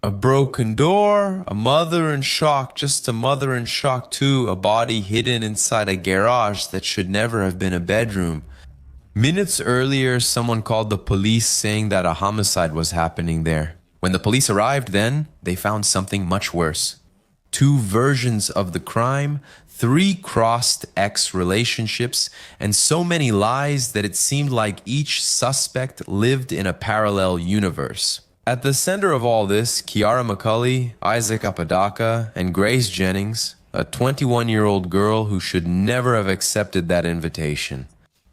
A broken door, a mother in shock, just a mother in shock too, a body hidden inside a garage that should never have been a bedroom. Minutes earlier, someone called the police saying that a homicide was happening there. When the police arrived then, they found something much worse. Two versions of the crime, three crossed ex relationships, and so many lies that it seemed like each suspect lived in a parallel universe. At the center of all this, Kiara McCulley, Isaac Apodaca, and Grace Jennings, a 21-year-old girl who should never have accepted that invitation.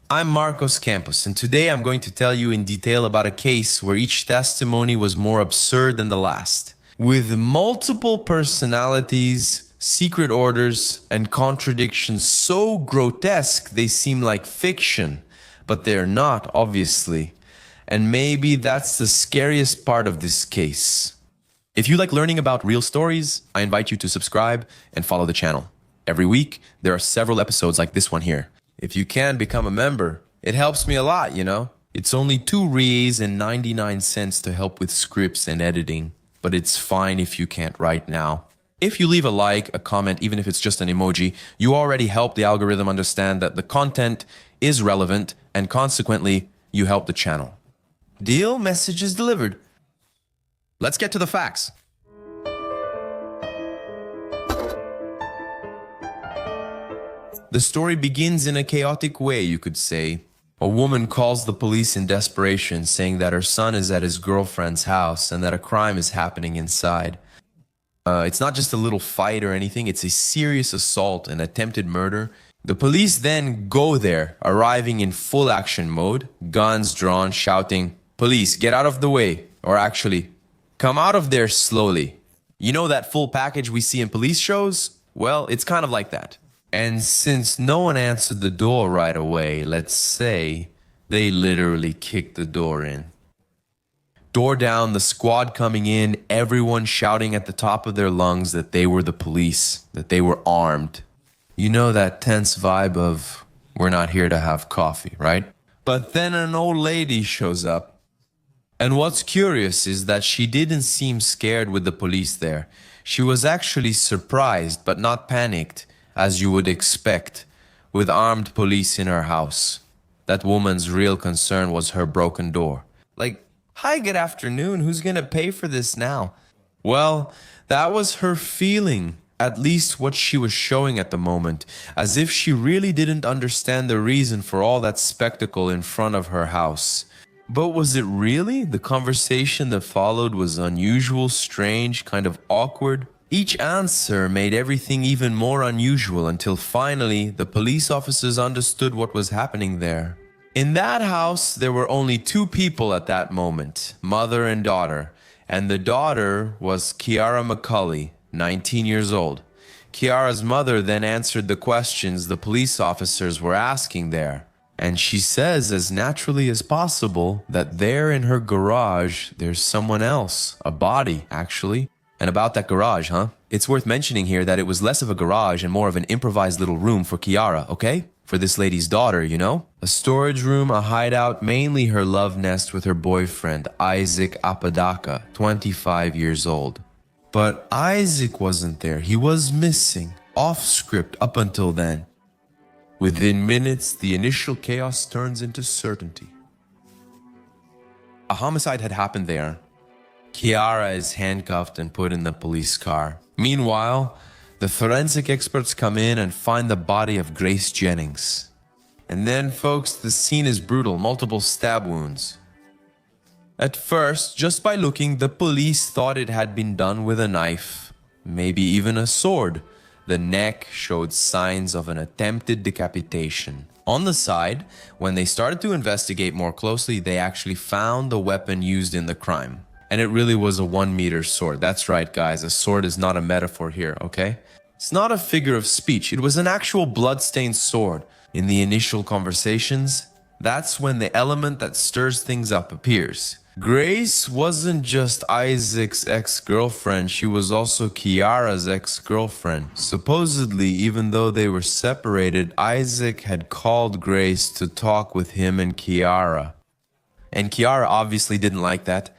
I'm Marcos Campos, and today I'm going to tell you in detail about a case where each testimony was more absurd than the last. With multiple personalities, secret orders, and contradictions so grotesque they seem like fiction, but they're not, obviously. And maybe that's the scariest part of this case. If you like learning about real stories, I invite you to subscribe and follow the channel. Every week, there are several episodes like this one here. If you can become a member, it helps me a lot, you know? It's only $2.99 to help with scripts and editing, but it's fine if you can't right now. If you leave a like, a comment, even if it's just an emoji, you already help the algorithm understand that the content is relevant, and consequently, you help the channel. Deal? Message is delivered. Let's get to the facts. The story begins in a chaotic way, you could say. A woman calls the police in desperation, saying that her son is at his girlfriend's house and that a crime is happening inside. It's not just a little fight or anything, it's a serious assault, an attempted murder. The police then go there, arriving in full action mode, guns drawn, shouting, "Police, get out of the way," or actually, "Come out of there slowly." You know that full package we see in police shows? Well, it's kind of like that. And since no one answered the door right away, let's say, they literally kicked the door in. Door down, the squad coming in, everyone shouting at the top of their lungs that they were the police, that they were armed. You know that tense vibe of, we're not here to have coffee, right? But then an old lady shows up. And what's curious is that she didn't seem scared with the police there. She was actually surprised, but not panicked, as you would expect, with armed police in her house. That woman's real concern was her broken door. Like, "Hi, good afternoon, who's gonna pay for this now?" Well, that was her feeling, at least what she was showing at the moment, as if she really didn't understand the reason for all that spectacle in front of her house. But was it really? The conversation that followed was unusual, strange, kind of awkward. Each answer made everything even more unusual until finally the police officers understood what was happening there. In that house, there were only two people at that moment, mother and daughter. And the daughter was Kiara McCulley, 19 years old. Kiara's mother then answered the questions the police officers were asking there. And she says as naturally as possible that there in her garage, there's someone else, a body, actually. And about that garage, huh? It's worth mentioning here that it was less of a garage and more of an improvised little room for Kiara, okay? For this lady's daughter, you know? A storage room, a hideout, mainly her love nest with her boyfriend, Isaac Apodaca, 25 years old. But Isaac wasn't there. He was missing, off script up until then. Within minutes, the initial chaos turns into certainty. A homicide had happened there. Kiara is handcuffed and put in the police car. Meanwhile, the forensic experts come in and find the body of Grace Jennings. And then, folks, the scene is brutal, multiple stab wounds. At first, just by looking, the police thought it had been done with a knife, maybe even a sword. The neck showed signs of an attempted decapitation. On the side, when they started to investigate more closely, they actually found the weapon used in the crime. And it really was a 1-meter sword. That's right, guys. A sword is not a metaphor here, okay? It's not a figure of speech. It was an actual blood-stained sword. In the initial conversations, that's when the element that stirs things up appears. Grace wasn't just Isaac's ex-girlfriend, she was also Kiara's ex-girlfriend. Supposedly, even though they were separated, Isaac had called Grace to talk with him and Kiara. And Kiara obviously didn't like that.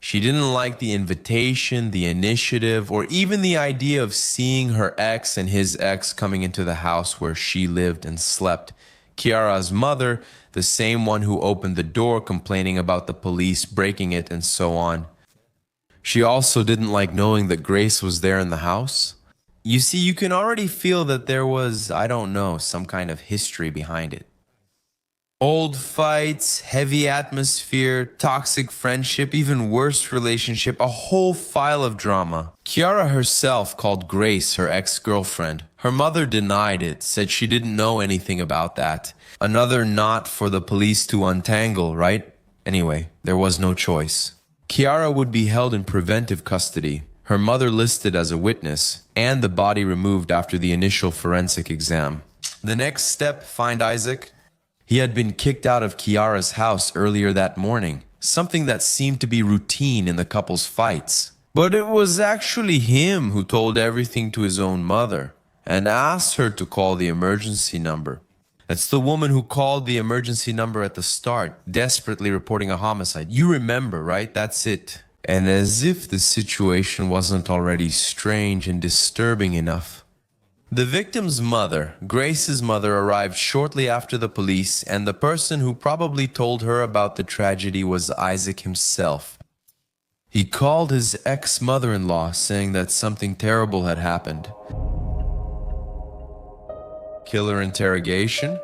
She didn't like the invitation, the initiative, or even the idea of seeing her ex and his ex coming into the house where she lived and slept. Kiara's mother, the same one who opened the door complaining about the police breaking it and so on. She also didn't like knowing that Grace was there in the house. You see, you can already feel that there was, I don't know, some kind of history behind it. Old fights, heavy atmosphere, toxic friendship, even worse relationship, a whole file of drama. Kiara herself called Grace her ex-girlfriend. Her mother denied it, said she didn't know anything about that. Another knot for the police to untangle, right? Anyway, there was no choice. Kiara would be held in preventive custody, her mother listed as a witness, and the body removed after the initial forensic exam. The next step, find Isaac. He had been kicked out of Kiara's house earlier that morning, something that seemed to be routine in the couple's fights. But it was actually him who told everything to his own mother and asked her to call the emergency number. That's the woman who called the emergency number at the start, desperately reporting a homicide. You remember, right? That's it. And as if the situation wasn't already strange and disturbing enough, the victim's mother, Grace's mother, arrived shortly after the police, and the person who probably told her about the tragedy was Isaac himself. He called his ex-mother-in-law, saying that something terrible had happened. Killer interrogation?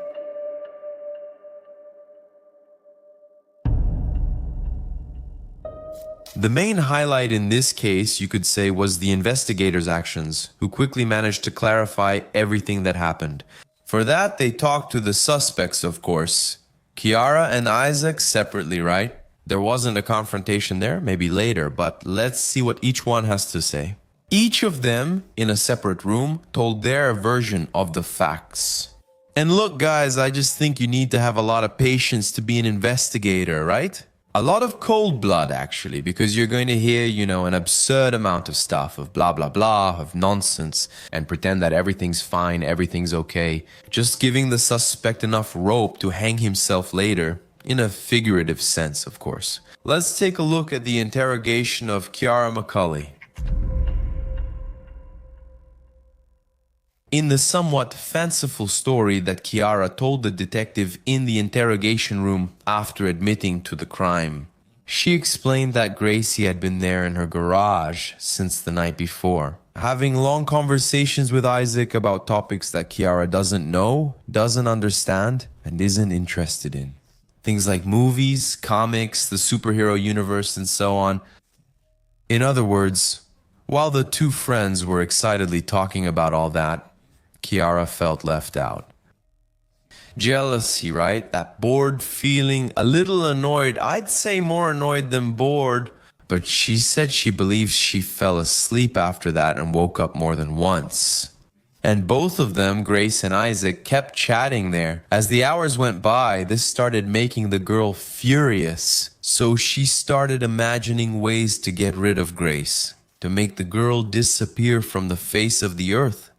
The main highlight in this case, you could say, was the investigators' actions, who quickly managed to clarify everything that happened. For that, they talked to the suspects, of course. Kiara and Isaac separately, right? There wasn't a confrontation there, maybe later, but let's see what each one has to say. Each of them, in a separate room, told their version of the facts. And look, guys, I just think you need to have a lot of patience to be an investigator, right? A lot of cold blood, actually, because you're going to hear, an absurd amount of stuff, of blah, blah, blah, of nonsense, and pretend that everything's fine, everything's okay, just giving the suspect enough rope to hang himself later, in a figurative sense, of course. Let's take a look at the interrogation of Kiara McCulley. In the somewhat fanciful story that Kiara told the detective in the interrogation room after admitting to the crime, she explained that Gracie had been there in her garage since the night before, having long conversations with Isaac about topics that Kiara doesn't know, doesn't understand, and isn't interested in. Things like movies, comics, the superhero universe, and so on. In other words, while the two friends were excitedly talking about all that, Kiara felt left out. Jealousy, right? That bored feeling, a little annoyed. I'd say more annoyed than bored. But she said she believes she fell asleep after that and woke up more than once. And both of them, Grace and Isaac, kept chatting there. As the hours went by, this started making the girl furious. So she started imagining ways to get rid of Grace, to make the girl disappear from the face of the earth.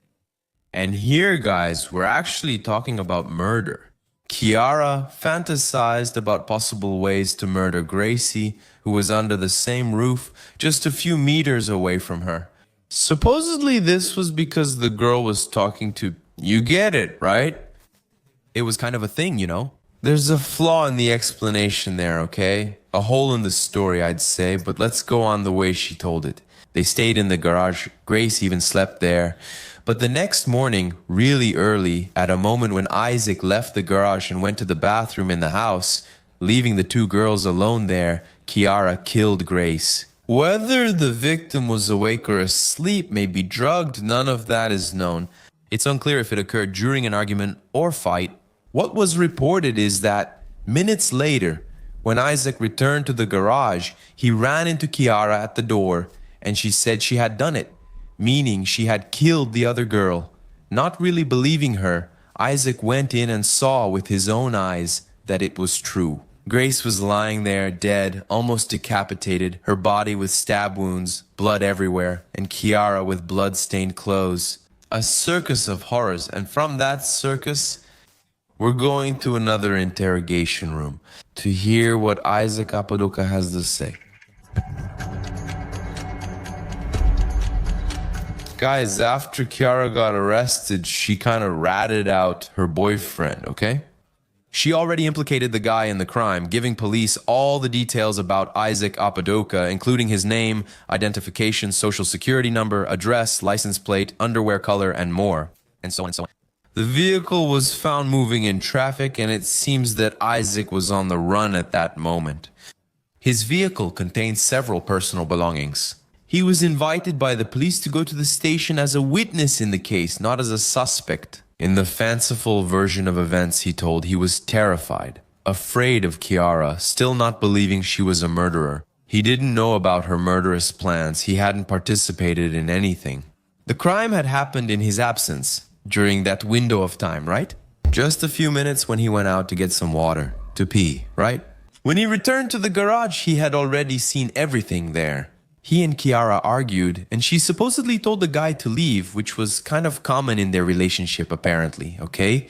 And here, guys, we're actually talking about murder. Kiara fantasized about possible ways to murder Gracie, who was under the same roof, just a few meters away from her. Supposedly, this was because the girl was talking to... You get it, right? It was kind of a thing, There's a flaw in the explanation there, okay? A hole in the story, I'd say, but let's go on the way she told it. They stayed in the garage. Grace even slept there. But the next morning, really early, at a moment when Isaac left the garage and went to the bathroom in the house, leaving the two girls alone there, Kiara killed Grace. Whether the victim was awake or asleep, maybe drugged, none of that is known. It's unclear if it occurred during an argument or fight. What was reported is that minutes later, when Isaac returned to the garage, he ran into Kiara at the door, and she said she had done it, meaning she had killed the other girl. Not really believing her, Isaac went in and saw with his own eyes that it was true. Grace was lying there, dead, almost decapitated, her body with stab wounds, blood everywhere, and Kiara with blood-stained clothes. A circus of horrors, and from that circus, we're going to another interrogation room to hear what Isaac Apaduca has to say. Guys, after Kiara got arrested, she kind of ratted out her boyfriend, okay? She already implicated the guy in the crime, giving police all the details about Isaac Apadoka, including his name, identification, social security number, address, license plate, underwear color, and more, and so on and so on. The vehicle was found moving in traffic, and it seems that Isaac was on the run at that moment. His vehicle contained several personal belongings. He was invited by the police to go to the station as a witness in the case, not as a suspect. In the fanciful version of events, he told he was terrified, afraid of Kiara, still not believing she was a murderer. He didn't know about her murderous plans. He hadn't participated in anything. The crime had happened in his absence, during that window of time, right? Just a few minutes when he went out to get some water, to pee, right? When he returned to the garage, he had already seen everything there. He and Kiara argued, and she supposedly told the guy to leave, which was kind of common in their relationship apparently, okay?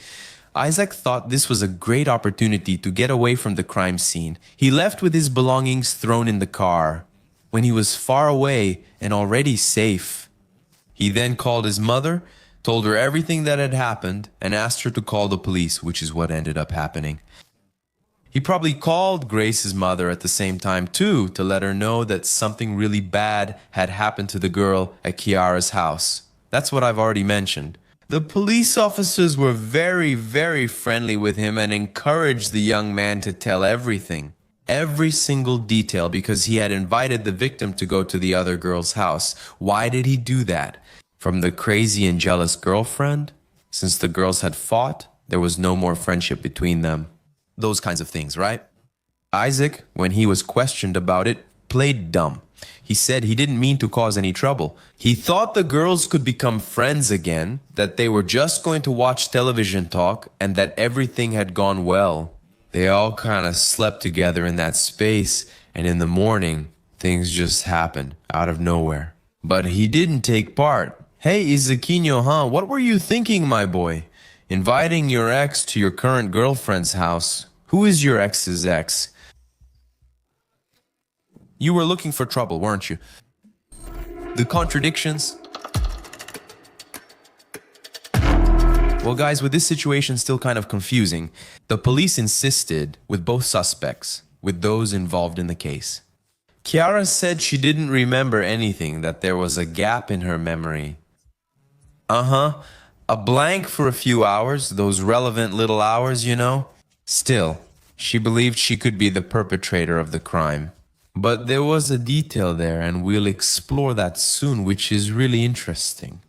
Isaac thought this was a great opportunity to get away from the crime scene. He left with his belongings thrown in the car. When he was far away and already safe, he then called his mother, told her everything that had happened, and asked her to call the police, which is what ended up happening. He probably called Grace's mother at the same time too, to let her know that something really bad had happened to the girl at Kiara's house. That's what I've already mentioned. The police officers were very, very friendly with him and encouraged the young man to tell everything. Every single detail, because he had invited the victim to go to the other girl's house. Why did he do that? From the crazy and jealous girlfriend? Since the girls had fought, there was no more friendship between them. Those kinds of things, right? Isaac, when he was questioned about it, played dumb. He said he didn't mean to cause any trouble. He thought the girls could become friends again, that they were just going to watch television talk, and that everything had gone well. They all kind of slept together in that space, and in the morning, things just happened out of nowhere. But he didn't take part. Hey, Izaquinho, huh? What were you thinking, my boy? Inviting your ex to your current girlfriend's house. Who is your ex's ex? You were looking for trouble, weren't you? The contradictions. Well, guys, with this situation still kind of confusing, the police insisted with both suspects, with those involved in the case. Kiara said she didn't remember anything, that there was a gap in her memory. A blank for a few hours, those relevant little hours, you know? Still, she believed she could be the perpetrator of the crime. But there was a detail there, and we'll explore that soon, which is really interesting.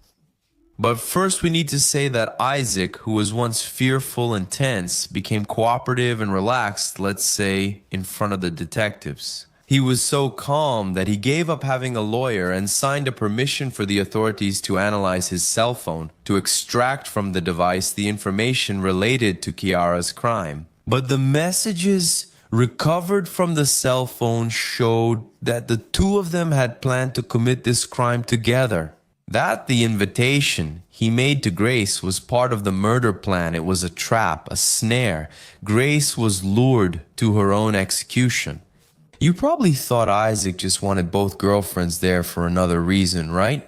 But first we need to say that Isaac, who was once fearful and tense, became cooperative and relaxed, let's say, in front of the detectives. He was so calm that he gave up having a lawyer and signed a permission for the authorities to analyze his cell phone, to extract from the device the information related to Kiara's crime. But the messages recovered from the cell phone showed that the two of them had planned to commit this crime together. That the invitation he made to Grace was part of the murder plan. It was a trap, a snare. Grace was lured to her own execution. You probably thought Isaac just wanted both girlfriends there for another reason, right?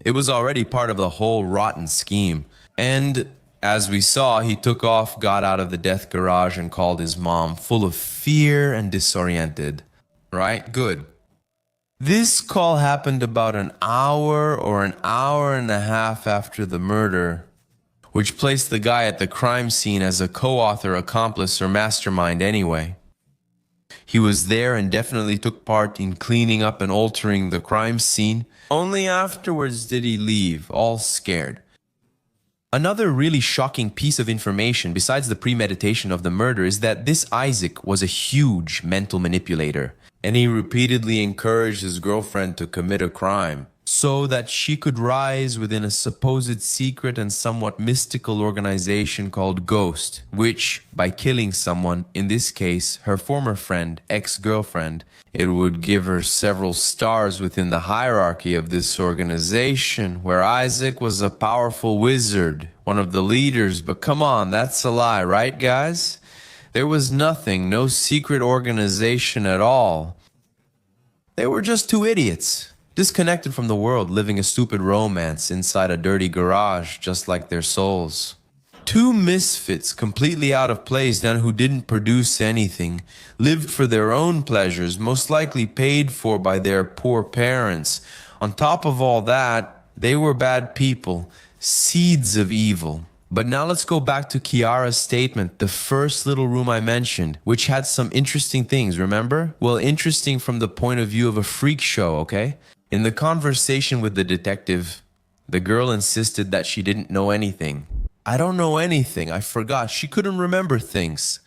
It was already part of the whole rotten scheme. And as we saw, he took off, got out of the death garage, and called his mom, full of fear and disoriented. Right? Good. This call happened about an hour or an hour and a half after the murder, which placed the guy at the crime scene as a co-author, accomplice, or mastermind anyway. He was there and definitely took part in cleaning up and altering the crime scene. Only afterwards did he leave, all scared. Another really shocking piece of information, besides the premeditation of the murder, is that this Isaac was a huge mental manipulator, and he repeatedly encouraged his girlfriend to commit a crime, so that she could rise within a supposed secret and somewhat mystical organization called Ghost, which, by killing someone, in this case her former friend, ex-girlfriend, it would give her several stars within the hierarchy of this organization, where Isaac was a powerful wizard, one of the leaders. But come on, that's a lie, right, guys? There was nothing, no secret organization at all. They were just two idiots. disconnected from the world, living a stupid romance inside a dirty garage, just like their souls. Two misfits, completely out of place and who didn't produce anything, lived for their own pleasures, most likely paid for by their poor parents. On top of all that, they were bad people, seeds of evil. But now let's go back to Kiara's statement, the first little room I mentioned, which had some interesting things, remember? Well, interesting from the point of view of a freak show, okay? In the conversation with the detective, the girl insisted that she didn't know anything. I don't know anything. I forgot. She couldn't remember things.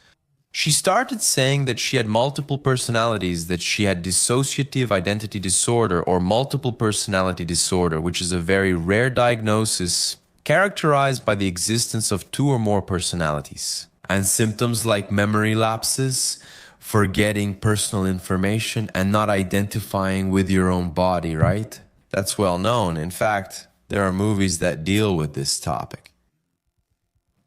She started saying that she had multiple personalities, that she had dissociative identity disorder or multiple personality disorder, which is a very rare diagnosis characterized by the existence of two or more personalities. And symptoms like memory lapses, forgetting personal information, and not identifying with your own body, right? That's well known. In fact, there are movies that deal with this topic.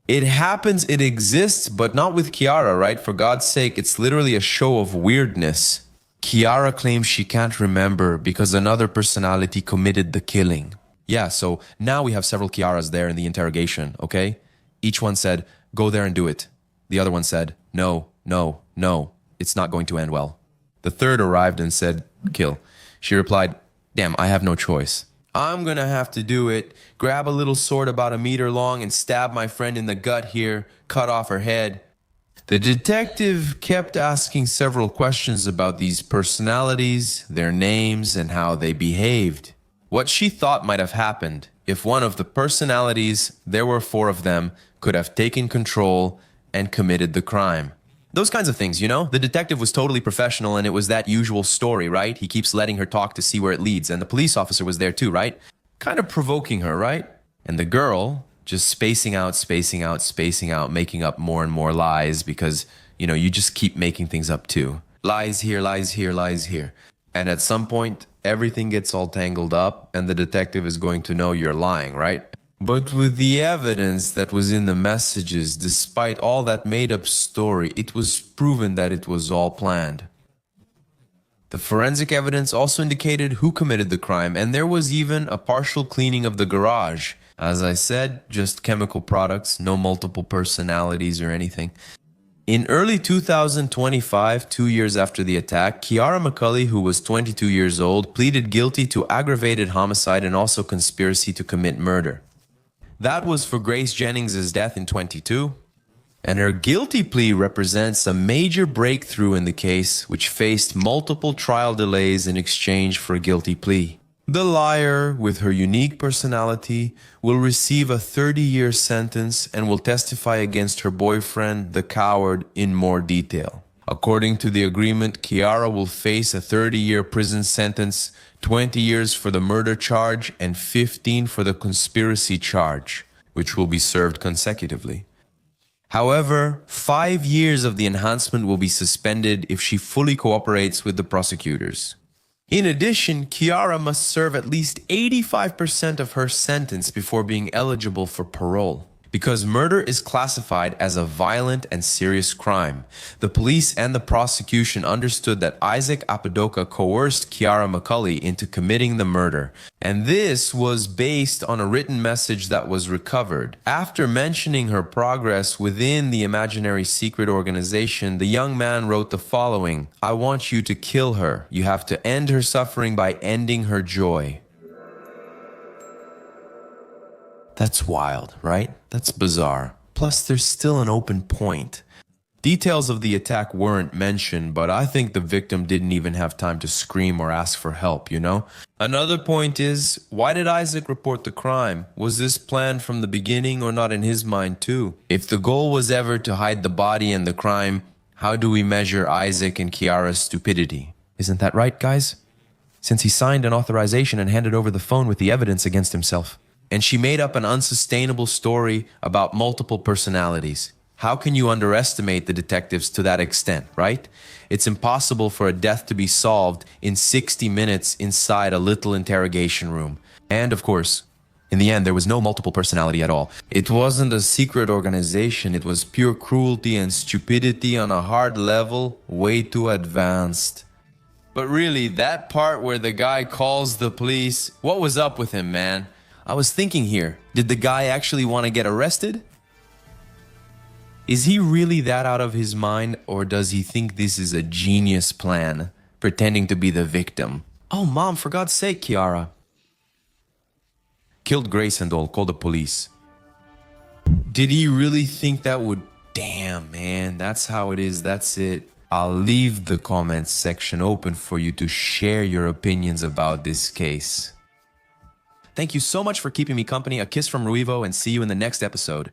It happens, it exists, but not with Kiara, right? For God's sake, it's literally a show of weirdness. Kiara claims she can't remember because another personality committed the killing. Yeah, so now we have several Kiaras there in the interrogation, okay? Each one said, go there and do it. The other one said, no, no, no, it's not going to end well. The third arrived and said, kill. She replied, damn, I have no choice. I'm gonna have to do it, grab a little sword about a meter long and stab my friend in the gut here, cut off her head. The detective kept asking several questions about these personalities, their names, and how they behaved. What she thought might have happened if one of the personalities, there were four of them, could have taken control and committed the crime. Those kinds of things, you know? The detective was totally professional and it was that usual story, right? He keeps letting her talk to see where it leads. And the police officer was there too, right? Kind of provoking her, right? And the girl just spacing out, making up more and more lies because, you know, you just keep making things up too. Lies here, lies here, lies here. And at some point, everything gets all tangled up and the detective is going to know you're lying, right? But with the evidence that was in the messages, despite all that made-up story, it was proven that it was all planned. The forensic evidence also indicated who committed the crime, and there was even a partial cleaning of the garage. As I said, just chemical products, no multiple personalities or anything. In early 2025, 2 years after the attack, Kiara McCulley, who was 22 years old, pleaded guilty to aggravated homicide and also conspiracy to commit murder. That was for Grace Jennings' death in 22, and her guilty plea represents a major breakthrough in the case, which faced multiple trial delays in exchange for a guilty plea. The liar, with her unique personality, will receive a 30-year sentence and will testify against her boyfriend, the coward, in more detail. According to the agreement, Kiara will face a 30-year prison sentence, 20 years for the murder charge, and 15 for the conspiracy charge, which will be served consecutively. However, 5 years of the enhancement will be suspended if she fully cooperates with the prosecutors. In addition, Kiara must serve at least 85% of her sentence before being eligible for parole. Because murder is classified as a violent and serious crime, the police and the prosecution understood that Isaac Apodaca coerced Kiara McCulley into committing the murder, and this was based on a written message that was recovered. After mentioning her progress within the imaginary secret organization, the young man wrote the following: "I want you to kill her. You have to end her suffering by ending her joy." That's wild, right? That's bizarre. Plus, there's still an open point. Details of the attack weren't mentioned, but I think the victim didn't even have time to scream or ask for help, you know? Another point is, why did Isaac report the crime? Was this planned from the beginning or not in his mind too? If the goal was ever to hide the body and the crime, how do we measure Isaac and Kiara's stupidity? Isn't that right, guys? Since he signed an authorization and handed over the phone with the evidence against himself. And she made up an unsustainable story about multiple personalities. How can you underestimate the detectives to that extent, right? It's impossible for a death to be solved in 60 minutes inside a little interrogation room. And of course, in the end, there was no multiple personality at all. It wasn't a secret organization. It was pure cruelty and stupidity on a hard level, way too advanced. But really, that part where the guy calls the police, what was up with him, man? I was thinking here, did the guy actually want to get arrested? Is he really that out of his mind, or does he think this is a genius plan, pretending to be the victim? Oh, Mom, for God's sake, Kiara. Killed Grace and all, call the police. Did he really think that would... Damn, man, that's how it is, that's it. I'll leave the comments section open for you to share your opinions about this case. Thank you so much for keeping me company. A kiss from Ruivo, and see you in the next episode.